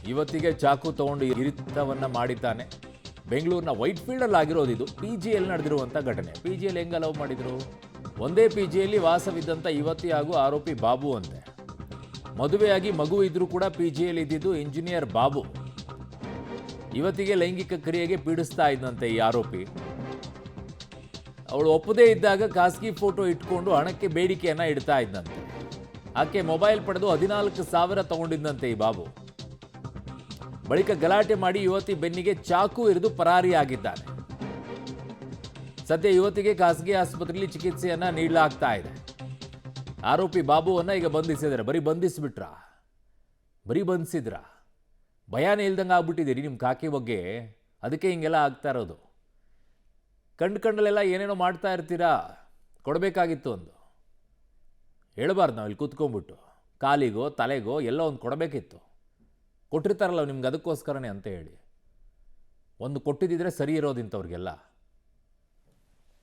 ಇವತ್ತಿಗೆ ಚಾಕು ತಗೊಂಡು ಇರಿತವನ್ನ ಮಾಡಿದ್ದಾನೆ. ಬೆಂಗಳೂರಿನ ವೈಟ್ ಫೀಲ್ಡಲ್ಲಿ ಆಗಿರೋದು ಇದು. ಪಿ ಜಿಯಲ್ಲಿ ನಡೆದಿರುವಂಥ ಘಟನೆ. ಪಿ ಜಿಯಲ್ಲಿ ಹೆಂಗೆ ಅಲೌ ಮಾಡಿದ್ರು? ಒಂದೇ ಪಿ ಜಿಯಲ್ಲಿ ವಾಸವಿದ್ದಂಥ ಯುವತಿ ಹಾಗೂ ಆರೋಪಿ ಬಾಬು ಅಂತೆ. ಮದುವೆಯಾಗಿ ಮಗು ಇದ್ರೂ ಕೂಡ ಪಿ ಜಿಯಲ್ಲಿ ಇದ್ದಿದ್ದು ಇಂಜಿನಿಯರ್ ಬಾಬು. ಯುವತಿಗೆ ಲೈಂಗಿಕ ಕ್ರಿಯೆಗೆ ಪೀಡಿಸ್ತಾ ಇದ್ದಂತೆ ಈ ಆರೋಪಿ. ಅವಳು ಒಪ್ಪದೇ ಇದ್ದಾಗ ಖಾಸಗಿ ಫೋಟೋ ಇಟ್ಕೊಂಡು ಹಣಕ್ಕೆ ಬೇಡಿಕೆಯನ್ನು ಇಡ್ತಾ ಇದ್ದಂತೆ. ಆಕೆ ಮೊಬೈಲ್ ಪಡೆದು 14,000 ತಗೊಂಡಿದ್ದಂತೆ ಈ ಬಾಬು. ಬಳಿಕ ಗಲಾಟೆ ಮಾಡಿ ಯುವತಿ ಬೆನ್ನಿಗೆ ಚಾಕು ಇರಿದು ಪರಾರಿಯಾಗಿದ್ದಾನೆ. ಸದ್ಯ ಯುವತಿಗೆ ಖಾಸಗಿ ಆಸ್ಪತ್ರೆಯಲ್ಲಿ ಚಿಕಿತ್ಸೆಯನ್ನ ನೀಡಲಾಗ್ತಾ ಇದೆ. ಆರೋಪಿ ಬಾಬುವನ್ನ ಈಗ ಬಂಧಿಸಿದ್ದಾರೆ. ಬರೀ ಬಂಧಿಸಿದ್ರ ಭಯಾನೇ ಇಲ್ದಂಗೆ ಆಗ್ಬಿಟ್ಟಿದ್ದೀರಿ ನಿಮ್ಮ ಕಾಕಿ ಬಗ್ಗೆ. ಅದಕ್ಕೆ ಹಿಂಗೆಲ್ಲ ಆಗ್ತಾ ಇರೋದು. ಕಂಡಲ್ಲೆಲ್ಲ ಏನೇನೋ ಮಾಡ್ತಾ ಇರ್ತೀರಾ. ಕೊಡಬೇಕಾಗಿತ್ತು ಒಂದು. ಹೇಳಬಾರ್ದು ನಾವು ಇಲ್ಲಿ ಕೂತ್ಕೊಂಡ್ಬಿಟ್ಟು. ಕಾಲಿಗೋ ತಲೆಗೋ ಎಲ್ಲೋ ಒಂದು ಕೊಡಬೇಕಿತ್ತು. ಕೊಟ್ಟಿರ್ತಾರಲ್ಲ ನಿಮ್ಗೆ ಅದಕ್ಕೋಸ್ಕರನೇ ಅಂತ ಹೇಳಿ. ಒಂದು ಕೊಟ್ಟಿದ್ದಿದ್ರೆ ಸರಿ ಇರೋದಿಂಥವ್ರಿಗೆಲ್ಲ.